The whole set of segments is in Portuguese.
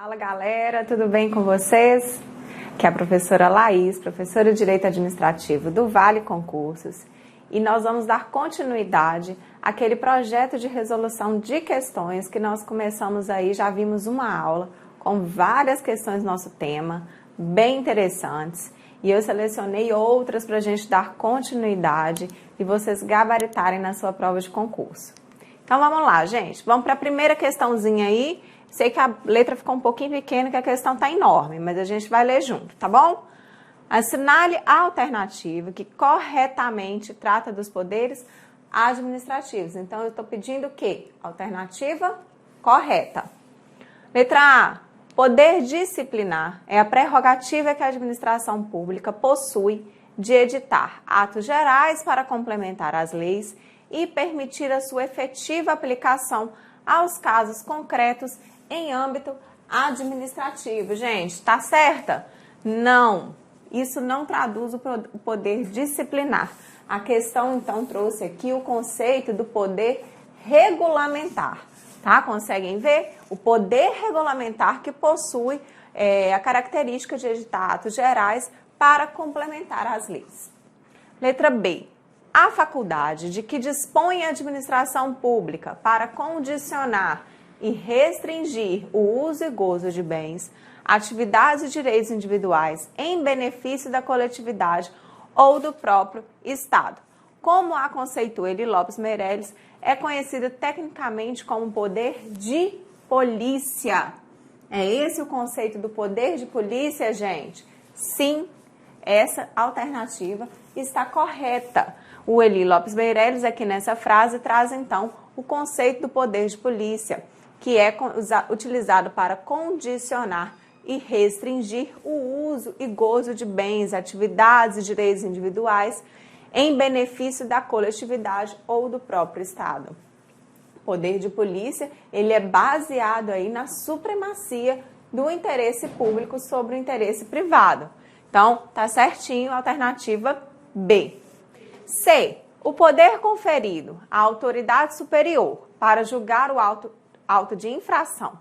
Fala galera, tudo bem com vocês? Aqui é a professora Laís, professora de Direito Administrativo do Vale Concursos, e nós vamos dar continuidade àquele projeto de resolução de questões que nós começamos aí, já vimos uma aula com várias questões do nosso tema, bem interessantes, e eu selecionei outras para a gente dar continuidade e vocês gabaritarem na sua prova de concurso. Então vamos lá, gente, vamos para a primeira questãozinha aí. Sei que a letra ficou um pouquinho pequena, que a questão está enorme, mas a gente vai ler junto, tá bom? Assinale a alternativa que corretamente trata dos poderes administrativos. Então, eu estou pedindo o quê? Alternativa correta. Letra A. Poder disciplinar é a prerrogativa que a administração pública possui de editar atos gerais para complementar as leis e permitir a sua efetiva aplicação aos casos concretos em âmbito administrativo. Gente, tá certa? Não, isso não traduz o poder disciplinar. A questão, então, trouxe aqui o conceito do poder regulamentar, tá? Conseguem ver? O poder regulamentar que possui a característica de editar atos gerais para complementar as leis. Letra B. A faculdade de que dispõe a administração pública para condicionar e restringir o uso e gozo de bens, atividades e direitos individuais em benefício da coletividade ou do próprio Estado. Como a conceitua Eli Lopes Meirelles, é conhecida tecnicamente como poder de polícia. É esse o conceito do poder de polícia, gente? Sim, essa alternativa está correta. O Eli Lopes Meirelles, aqui nessa frase, traz então o conceito do poder de polícia, que é utilizado para condicionar e restringir o uso e gozo de bens, atividades e direitos individuais em benefício da coletividade ou do próprio Estado. O poder de polícia, ele é baseado aí na supremacia do interesse público sobre o interesse privado. Então, tá certinho a alternativa B. C. O poder conferido à autoridade superior para julgar o auto de infração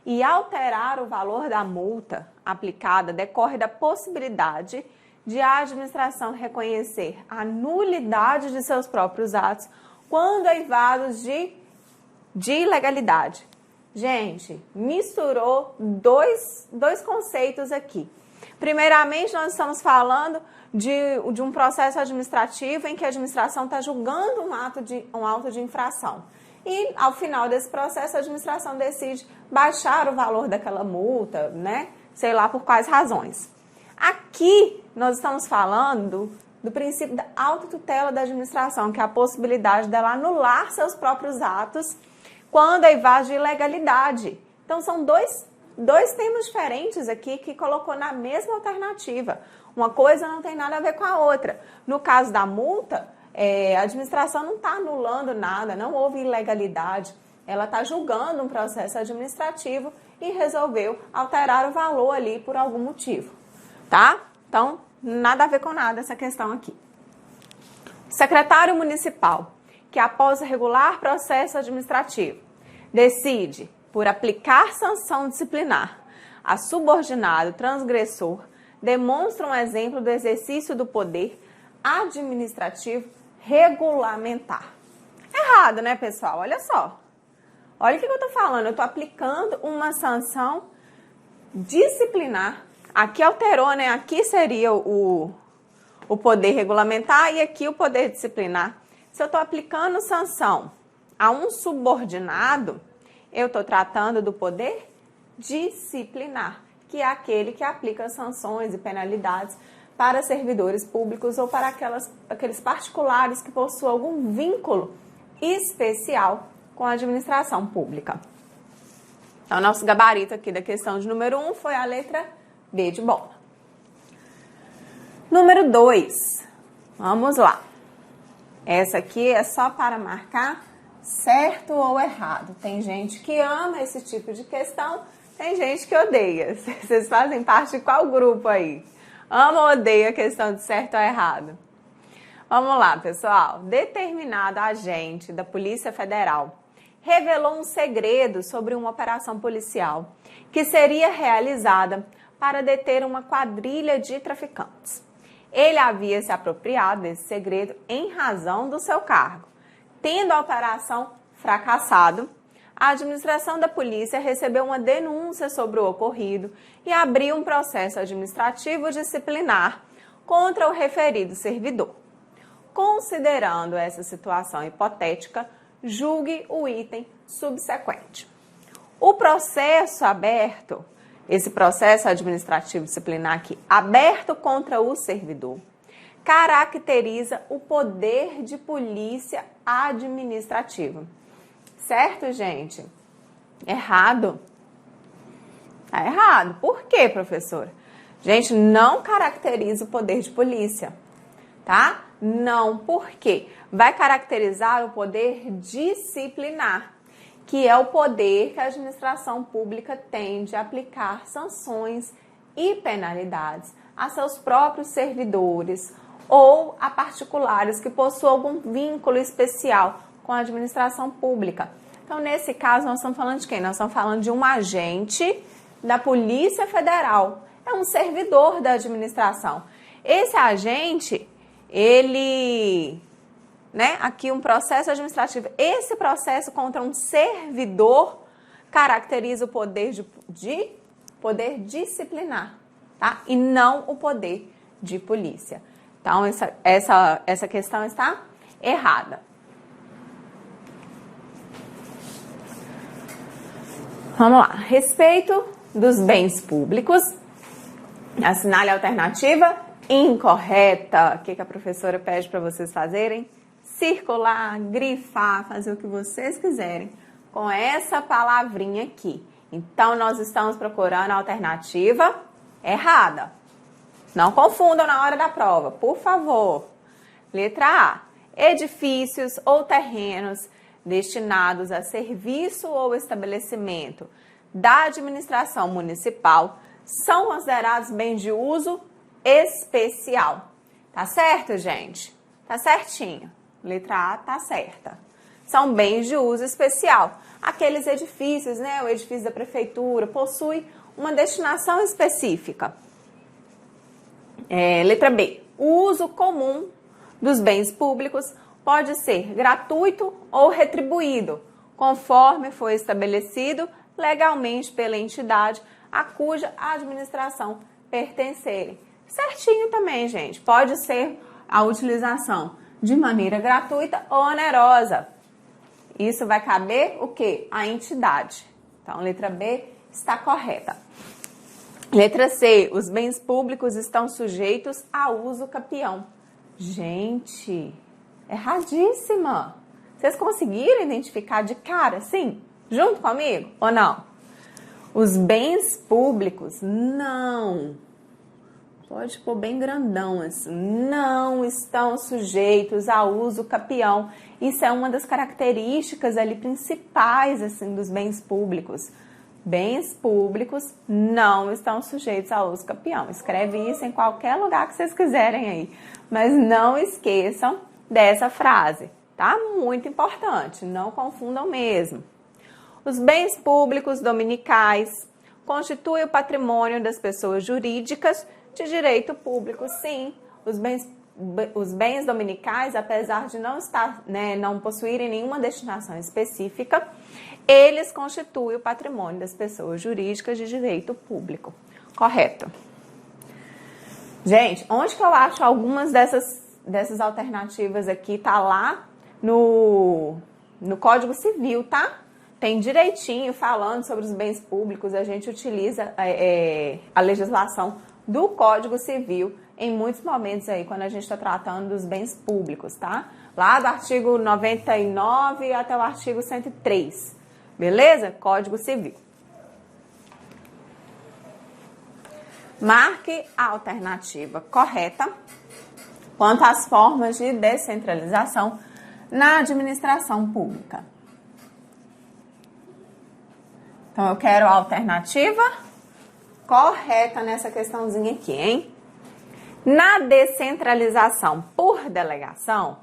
e alterar o valor da multa aplicada decorre da possibilidade de a administração reconhecer a nulidade de seus próprios atos quando eivados de ilegalidade. Gente, misturou dois conceitos aqui. Primeiramente, nós estamos falando de um processo administrativo em que a administração está julgando um auto de infração. E, ao final desse processo, a administração decide baixar o valor daquela multa, né? Sei lá por quais razões. Aqui, nós estamos falando do princípio da autotutela da administração, que é a possibilidade dela anular seus próprios atos quando evade ilegalidade. Então, são dois termos diferentes aqui que colocou na mesma alternativa. Uma coisa não tem nada a ver com a outra. No caso da multa, a administração não está anulando nada, não houve ilegalidade. Ela está julgando um processo administrativo e resolveu alterar o valor ali por algum motivo, tá? Então, nada a ver com nada essa questão aqui. Secretário municipal, que após regular processo administrativo, decide por aplicar sanção disciplinar a subordinado transgressor, demonstra um exemplo do exercício do poder administrativo regulamentar. Errado, né, pessoal? Olha só. Olha o que eu estou falando. Eu estou aplicando uma sanção disciplinar. Aqui alterou, né? Aqui seria o poder regulamentar e aqui o poder disciplinar. Se eu estou aplicando sanção a um subordinado, eu estou tratando do poder disciplinar, que é aquele que aplica sanções e penalidades para servidores públicos ou para aqueles particulares que possuem algum vínculo especial com a administração pública. Então, nosso gabarito aqui da questão de número 1 foi a letra B de bola. Número 2, vamos lá. Essa aqui é só para marcar certo ou errado. Tem gente que ama esse tipo de questão, tem gente que odeia. Vocês fazem parte de qual grupo aí? Ama ou odeia a questão de certo ou errado? Vamos lá, pessoal. Determinado agente da Polícia Federal revelou um segredo sobre uma operação policial que seria realizada para deter uma quadrilha de traficantes. Ele havia se apropriado desse segredo em razão do seu cargo. Tendo a operação fracassado, a administração da polícia recebeu uma denúncia sobre o ocorrido e abriu um processo administrativo disciplinar contra o referido servidor. Considerando essa situação hipotética, julgue o item subsequente. O processo aberto, esse processo administrativo disciplinar aqui, aberto contra o servidor, caracteriza o poder de polícia administrativa. Certo, gente? Errado? Tá errado. Por quê, professora? Gente, não caracteriza o poder de polícia, tá? Não, por quê? Vai caracterizar o poder disciplinar, que é o poder que a administração pública tem de aplicar sanções e penalidades a seus próprios servidores ou a particulares que possuam algum vínculo especial com a administração pública. Então, nesse caso, nós estamos falando de quem? Nós estamos falando de um agente da Polícia Federal. É um servidor da administração. Esse agente, ele, aqui um processo administrativo. Esse processo contra um servidor caracteriza o poder poder disciplinar, tá? E não o poder de polícia. Então, essa questão está errada. Vamos lá. Respeito dos bens públicos. Assinale a alternativa incorreta. O que a professora pede para vocês fazerem? Circular, grifar, fazer o que vocês quiserem com essa palavrinha aqui. Então, nós estamos procurando a alternativa errada. Não confundam na hora da prova, por favor. Letra A. Edifícios ou terrenos destinados a serviço ou estabelecimento da administração municipal são considerados bens de uso especial. Tá certo, gente? Tá certinho. Letra A tá certa. São bens de uso especial. Aqueles edifícios, o edifício da prefeitura possui uma destinação específica. Letra B. O uso comum dos bens públicos pode ser gratuito ou retribuído, conforme foi estabelecido legalmente pela entidade a cuja administração pertencerem. Certinho também, gente. Pode ser a utilização de maneira gratuita ou onerosa. Isso vai caber o quê? A entidade. Então, letra B está correta. Letra C. Os bens públicos estão sujeitos a uso capião. Gente, erradíssima. Vocês conseguiram identificar de cara, sim? Junto comigo ou não? Os bens públicos não. Pode pôr bem grandão assim. Não estão sujeitos a uso capião. Isso é uma das características ali principais assim dos bens públicos. Bens públicos não estão sujeitos a uso capião. Escreve isso em qualquer lugar que vocês quiserem aí. Mas não esqueçam dessa frase, tá? Muito importante, não confundam mesmo. Os bens públicos dominicais constituem o patrimônio das pessoas jurídicas de direito público. Sim, os bens dominicais, apesar de não possuírem nenhuma destinação específica, eles constituem o patrimônio das pessoas jurídicas de direito público. Correto. Gente, onde que eu acho algumas dessas alternativas aqui? Tá lá no Código Civil, tá? Tem direitinho falando sobre os bens públicos. A gente utiliza a legislação do Código Civil em muitos momentos aí, quando a gente está tratando dos bens públicos, tá? Lá do artigo 99 até o artigo 103, beleza? Código Civil. Marque a alternativa correta quanto às formas de descentralização na administração pública. Então, eu quero a alternativa correta nessa questãozinha aqui, hein? Na descentralização por delegação,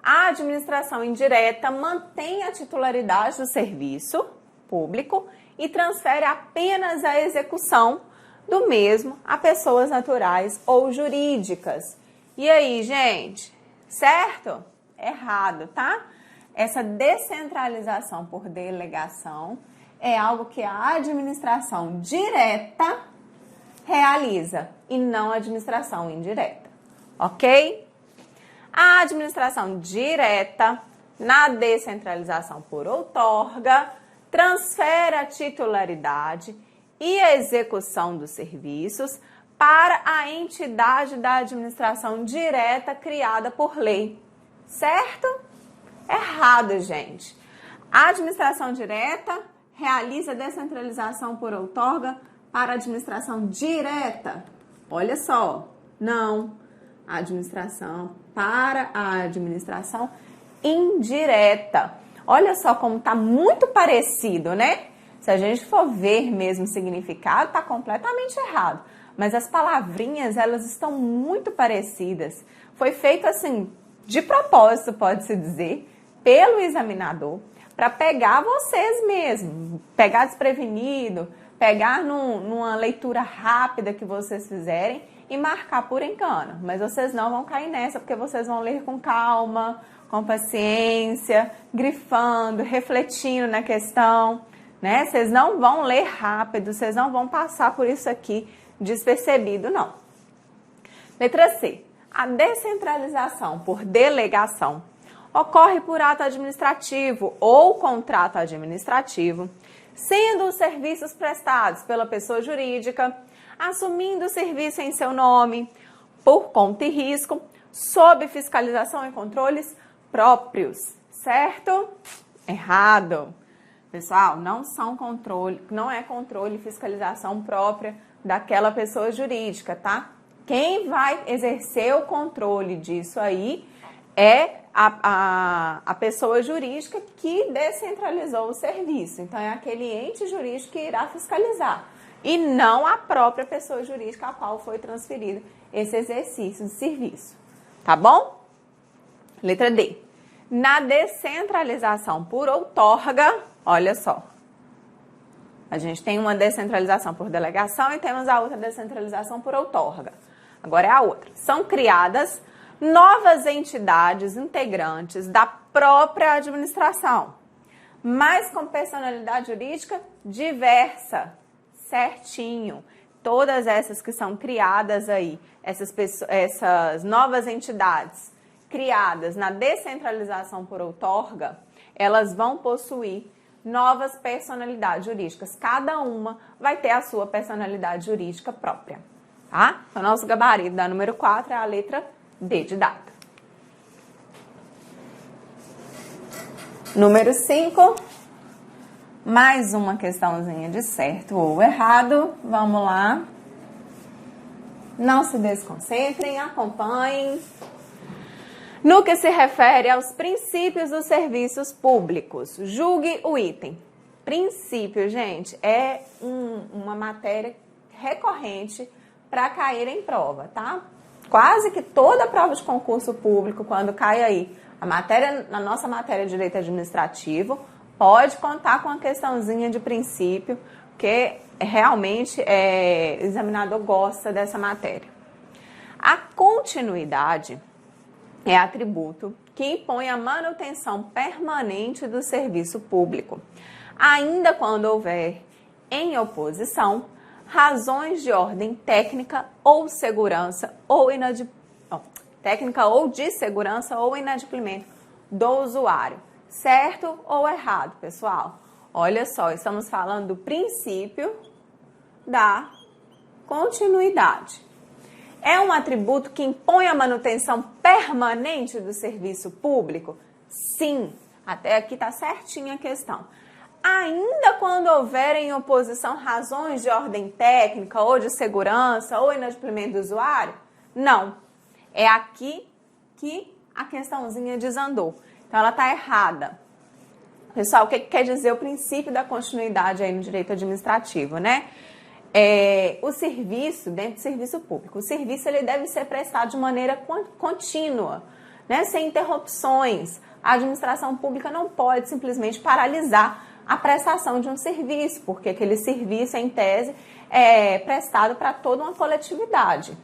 A administração indireta mantém a titularidade do serviço público e transfere apenas a execução do mesmo a pessoas naturais ou jurídicas. E aí, gente? Certo? Errado, tá? Essa descentralização por delegação é algo que a administração direta realiza e não a administração indireta, ok? A administração direta, na descentralização por outorga, transfere a titularidade e a execução dos serviços para a entidade da administração direta criada por lei. Certo? Errado, gente. A administração direta realiza a descentralização por outorga para a administração direta. Olha só, não. A administração para a administração indireta. Olha só como está muito parecido, né? Se a gente for ver mesmo o significado, está completamente errado. Mas as palavrinhas, elas estão muito parecidas. Foi feito assim, de propósito, pode-se dizer, pelo examinador, para pegar vocês mesmo, pegar desprevenido, pegar numa leitura rápida que vocês fizerem e marcar por engano. Mas vocês não vão cair nessa, porque vocês vão ler com calma, com paciência, grifando, refletindo na questão, né? Vocês não vão ler rápido, vocês não vão passar por isso aqui despercebido, não. Letra C. A descentralização por delegação ocorre por ato administrativo ou contrato administrativo, sendo os serviços prestados pela pessoa jurídica, assumindo o serviço em seu nome, por conta e risco, sob fiscalização e controles próprios, certo? Errado. Pessoal, não é controle e fiscalização própria daquela pessoa jurídica, tá? Quem vai exercer o controle disso aí é a pessoa jurídica que descentralizou o serviço. Então, é aquele ente jurídico que irá fiscalizar e não a própria pessoa jurídica a qual foi transferido esse exercício de serviço. Tá bom? Letra D. Na descentralização por outorga, olha só. A gente tem uma descentralização por delegação e temos a outra descentralização por outorga. Agora é a outra. São criadas novas entidades integrantes da própria administração, mas com personalidade jurídica diversa, certinho. Todas essas que são criadas aí, essas novas entidades criadas na descentralização por outorga, elas vão possuir novas personalidades jurídicas. Cada uma vai ter a sua personalidade jurídica própria, tá? O nosso gabarito da número 4 é a letra D de dado. Número 5, mais uma questãozinha de certo ou errado. Vamos lá. Não se desconcentrem, acompanhem. No que se refere aos princípios dos serviços públicos, julgue o item. Princípio, gente, é uma matéria recorrente para cair em prova, tá? Quase que toda prova de concurso público, quando cai aí a nossa matéria de direito administrativo, pode contar com uma questãozinha de princípio, porque realmente o examinador gosta dessa matéria. A continuidade é atributo que impõe a manutenção permanente do serviço público, ainda quando houver, em oposição, razões de ordem técnica ou segurança ou de segurança ou inadimplemento do usuário. Certo ou errado, pessoal? Olha só, estamos falando do princípio da continuidade. É um atributo que impõe a manutenção permanente do serviço público? Sim, até aqui está certinha a questão. Ainda quando houver em oposição razões de ordem técnica ou de segurança ou inadimplemento do usuário? Não. É aqui que a questãozinha desandou. Então, ela está errada. Pessoal, o que quer dizer o princípio da continuidade aí no direito administrativo, né? O serviço, dentro do serviço público, o serviço ele deve ser prestado de maneira contínua. né, sem interrupções. A administração pública não pode simplesmente paralisar a prestação de um serviço, porque aquele serviço, em tese, é prestado para toda uma coletividade.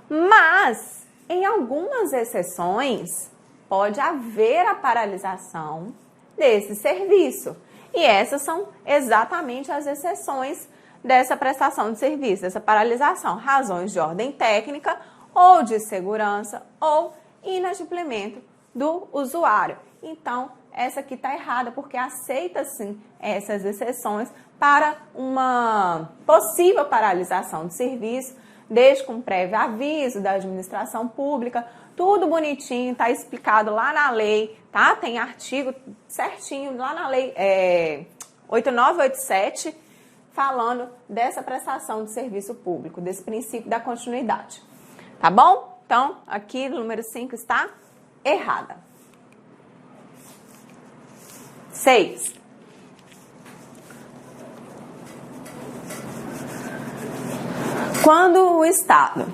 Mas, em algumas exceções, pode haver a paralisação desse serviço. E essas são exatamente as exceções dessa prestação de serviço, dessa paralisação. Razões de ordem técnica, ou de segurança, ou inadimplemento do usuário. Então, essa aqui está errada, porque aceita sim essas exceções para uma possível paralisação de serviço, desde com prévio aviso da administração pública, tudo bonitinho, está explicado lá na lei, tá? Tem artigo certinho lá na lei 8987, falando dessa prestação de serviço público, desse princípio da continuidade. Tá bom? Então, aqui no número 5 está errada. 6. Quando o Estado,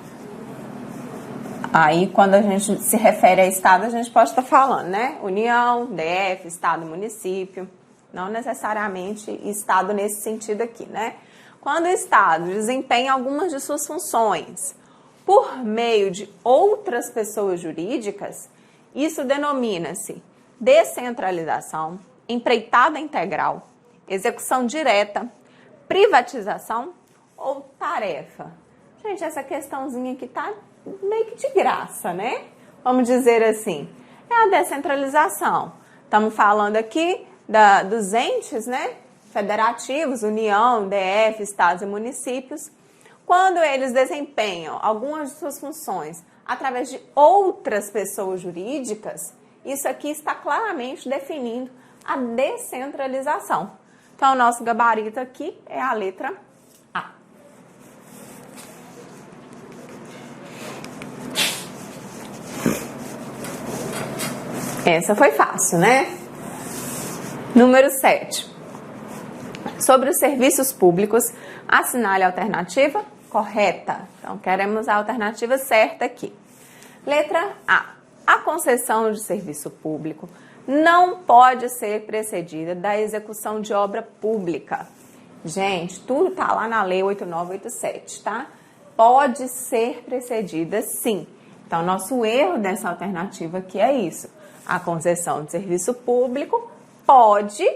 aí quando a gente se refere a Estado, a gente pode estar falando, né? União, DF, Estado, município, não necessariamente Estado nesse sentido aqui, né? Quando o Estado desempenha algumas de suas funções por meio de outras pessoas jurídicas, isso denomina-se descentralização, empreitada integral, execução direta, privatização ou tarefa. Gente, essa questãozinha aqui tá meio que de graça, né? Vamos dizer assim, é a descentralização. Estamos falando aqui dos entes, né? Federativos, União, DF, Estados e municípios. Quando eles desempenham algumas de suas funções através de outras pessoas jurídicas, isso aqui está claramente definindo a descentralização. Então, o nosso gabarito aqui é a letra A. Essa foi fácil, né? Número 7. Sobre os serviços públicos, assinale a alternativa correta. Então, queremos a alternativa certa aqui. Letra A. A concessão de serviço público não pode ser precedida da execução de obra pública. Gente, tudo tá lá na lei 8987, tá? Pode ser precedida, sim. Então, nosso erro dessa alternativa aqui é isso. A concessão de serviço público pode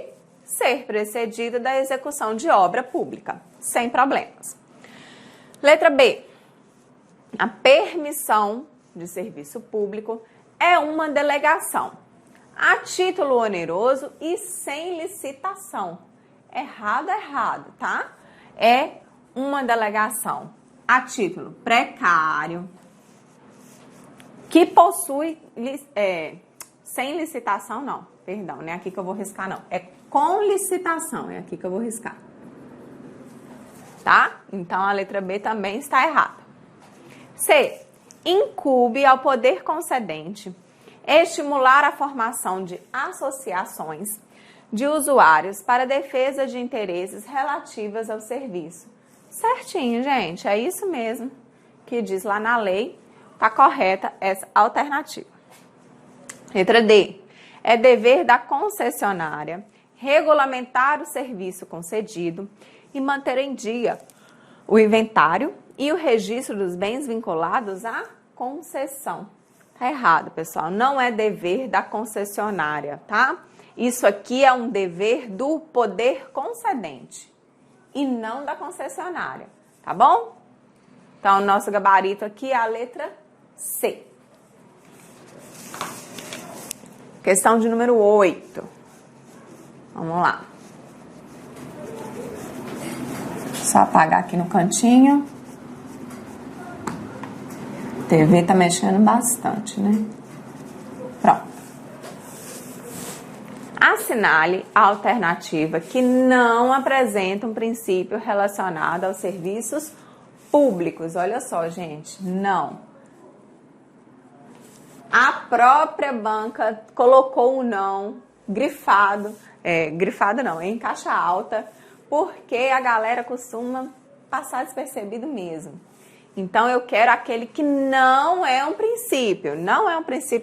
ser precedida da execução de obra pública, sem problemas. Letra B. A permissão de serviço público é uma delegação a título oneroso e sem licitação. Errado, tá? É uma delegação a título precário que possui, sem licitação não, perdão, não é aqui que eu vou riscar não, é com licitação, é aqui que eu vou riscar. Tá? Então a letra B também está errada. C. Incube ao poder concedente estimular a formação de associações de usuários para defesa de interesses relativos ao serviço. Certinho, gente, é isso mesmo que diz lá na lei, tá correta essa alternativa. Letra D. É dever da concessionária regulamentar o serviço concedido e manter em dia o inventário e o registro dos bens vinculados à concessão. Tá errado, pessoal. Não é dever da concessionária, tá? Isso aqui é um dever do poder concedente e não da concessionária, tá bom? Então, o nosso gabarito aqui é a letra C. Questão de número 8. Vamos lá. Só apagar aqui no cantinho. A TV tá mexendo bastante, né? Pronto. Assinale a alternativa que não apresenta um princípio relacionado aos serviços públicos. Olha só, gente, não. A própria banca colocou o não grifado, grifado não, em caixa alta, porque a galera costuma passar despercebido mesmo. Então, eu quero aquele que não é um princípio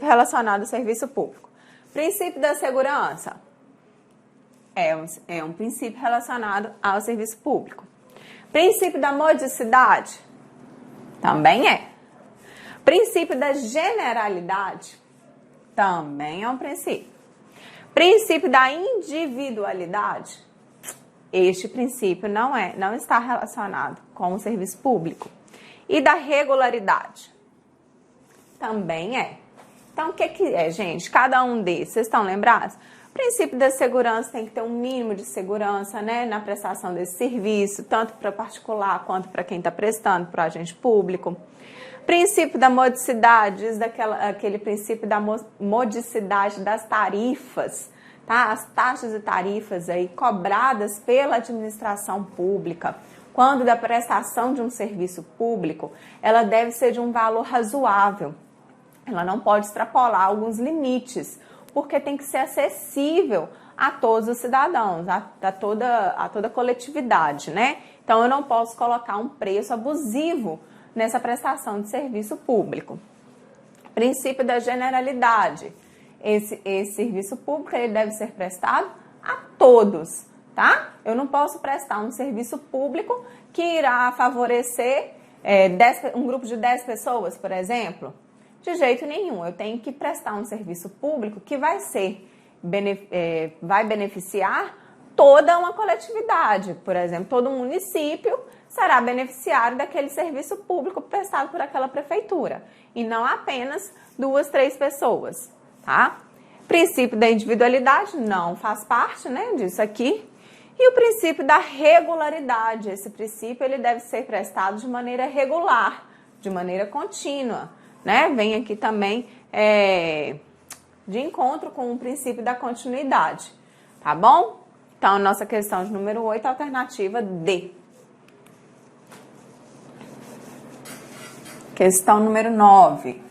relacionado ao serviço público. Princípio da segurança é um princípio relacionado ao serviço público. Princípio da modicidade também é. Princípio da generalidade também é um princípio. Princípio da individualidade, este princípio não está relacionado com o serviço público. E da regularidade também é. Então, o que é, gente? Cada um desses, vocês estão lembrados? O princípio da segurança tem que ter um mínimo de segurança, né, na prestação desse serviço, tanto para particular quanto para quem está prestando, para o agente público. Princípio da modicidade, aquele princípio da modicidade das tarifas, tá? As taxas e tarifas aí cobradas pela administração pública. Quando da prestação de um serviço público, ela deve ser de um valor razoável. Ela não pode extrapolar alguns limites, porque tem que ser acessível a todos os cidadãos, a toda a coletividade, né? Então, eu não posso colocar um preço abusivo nessa prestação de serviço público. Princípio da generalidade. Esse serviço público ele deve ser prestado a todos, tá? Eu não posso prestar um serviço público que irá favorecer um grupo de 10 pessoas, por exemplo. De jeito nenhum. Eu tenho que prestar um serviço público que vai beneficiar toda uma coletividade. Por exemplo, todo um município será beneficiário daquele serviço público prestado por aquela prefeitura. E não apenas 2, 3 pessoas, tá? Princípio da individualidade não faz parte, né, disso aqui. E o princípio da regularidade. Esse princípio ele deve ser prestado de maneira regular, de maneira contínua, né? Vem aqui também de encontro com o princípio da continuidade, tá bom? Então, nossa questão de número 8, alternativa D. Questão número 9.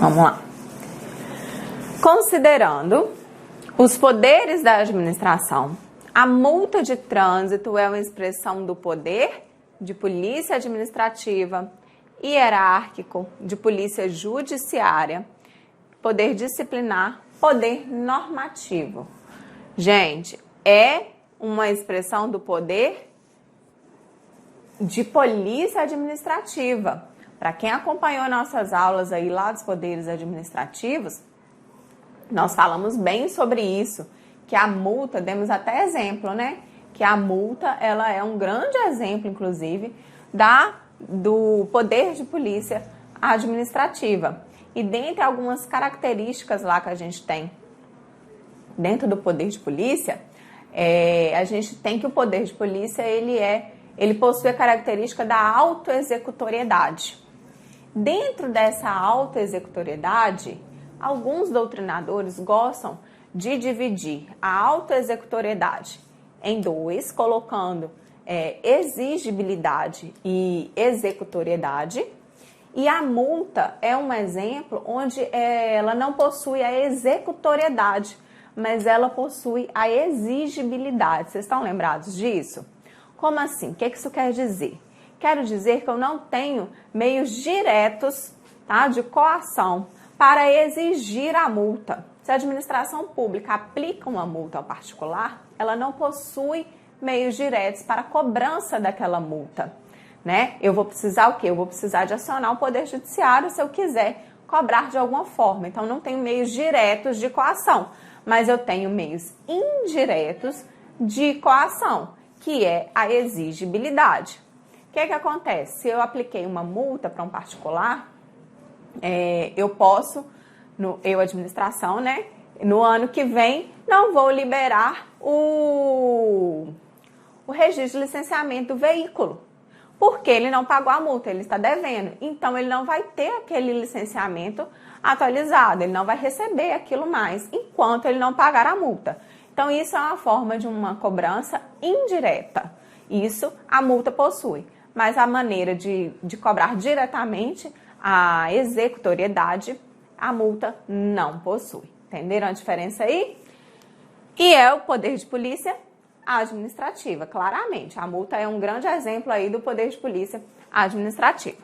Vamos lá. Considerando os poderes da administração, a multa de trânsito é uma expressão do poder de polícia administrativa, hierárquico, de polícia judiciária, poder disciplinar, poder normativo. Gente, é uma expressão do poder de polícia administrativa. Para quem acompanhou nossas aulas aí lá dos poderes administrativos, nós falamos bem sobre isso, que a multa, demos até exemplo, né? Que a multa, ela é um grande exemplo, inclusive, do poder de polícia administrativa. E dentre algumas características lá que a gente tem dentro do poder de polícia, a gente tem que o poder de polícia, ele possui a característica da autoexecutoriedade. Dentro dessa autoexecutoriedade, alguns doutrinadores gostam de dividir a autoexecutoriedade em 2, colocando exigibilidade e executoriedade. E a multa é um exemplo onde ela não possui a executoriedade, mas ela possui a exigibilidade. Vocês estão lembrados disso? Como assim? O que isso quer dizer? Quero dizer que eu não tenho meios diretos, tá, de coação para exigir a multa. Se a administração pública aplica uma multa ao particular, ela não possui meios diretos para a cobrança daquela multa, né? Eu vou precisar o quê? Eu vou precisar de acionar o Poder Judiciário se eu quiser cobrar de alguma forma. Então, não tenho meios diretos de coação, mas eu tenho meios indiretos de coação, que é a exigibilidade. O que acontece? Se eu apliquei uma multa para um particular, eu posso, eu administração, né? No ano que vem, não vou liberar o registro de licenciamento do veículo, porque ele não pagou a multa, ele está devendo. Então, ele não vai ter aquele licenciamento atualizado, ele não vai receber aquilo mais, enquanto ele não pagar a multa. Então, isso é uma forma de uma cobrança indireta. Isso a multa possui. Mas a maneira de cobrar diretamente a executoriedade, a multa não possui. Entenderam a diferença aí? E é o poder de polícia administrativa, claramente. A multa é um grande exemplo aí do poder de polícia administrativa.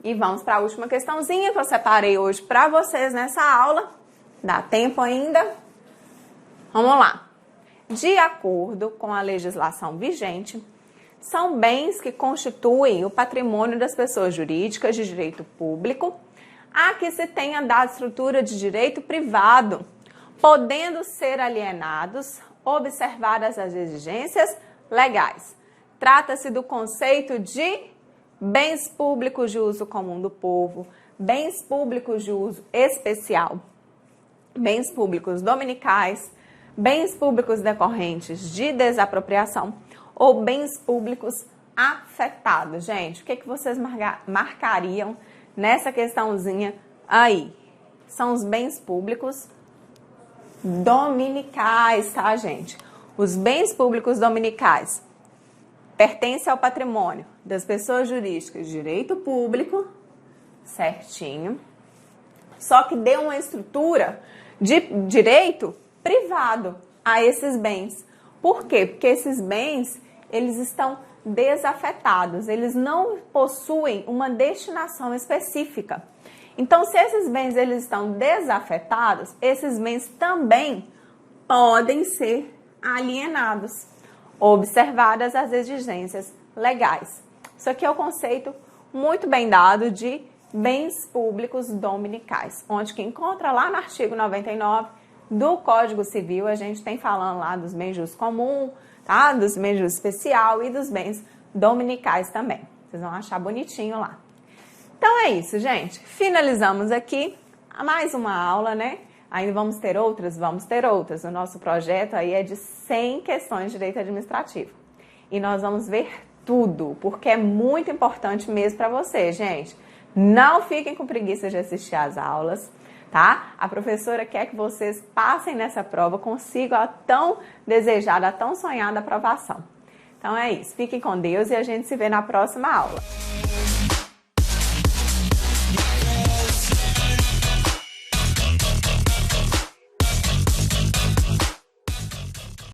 E vamos para a última questãozinha que eu separei hoje para vocês nessa aula. Dá tempo ainda? Vamos lá. De acordo com a legislação vigente, são bens que constituem o patrimônio das pessoas jurídicas de direito público a que se tenha dado estrutura de direito privado, podendo ser alienados, observadas as exigências legais. Trata-se do conceito de bens públicos de uso comum do povo, bens públicos de uso especial, bens públicos dominicais, bens públicos decorrentes de desapropriação ou bens públicos afetados. Gente, o que vocês marcariam nessa questãozinha aí? São os bens públicos dominicais, tá, gente? Os bens públicos dominicais pertencem ao patrimônio das pessoas jurídicas de direito público, certinho, só que dê uma estrutura de direito privado a esses bens. Por quê? Porque esses bens, eles estão desafetados, eles não possuem uma destinação específica. Então, se esses bens eles estão desafetados, esses bens também podem ser alienados, observadas as exigências legais. Isso aqui é o conceito muito bem dado de bens públicos dominicais, onde que encontra lá no artigo 99 do Código Civil, a gente tem falando lá dos bens de uso comum, tá? Dos bens de uso especial e dos bens dominicais também. Vocês vão achar bonitinho lá. Então é isso, gente. Finalizamos aqui mais uma aula, né? Ainda vamos ter outras? Vamos ter outras. O nosso projeto aí é de 100 questões de direito administrativo. E nós vamos ver tudo, porque é muito importante mesmo para você, gente. Não fiquem com preguiça de assistir às aulas, tá? A professora quer que vocês passem nessa prova, consigam a tão desejada, a tão sonhada aprovação. Então é isso. Fiquem com Deus e a gente se vê na próxima aula.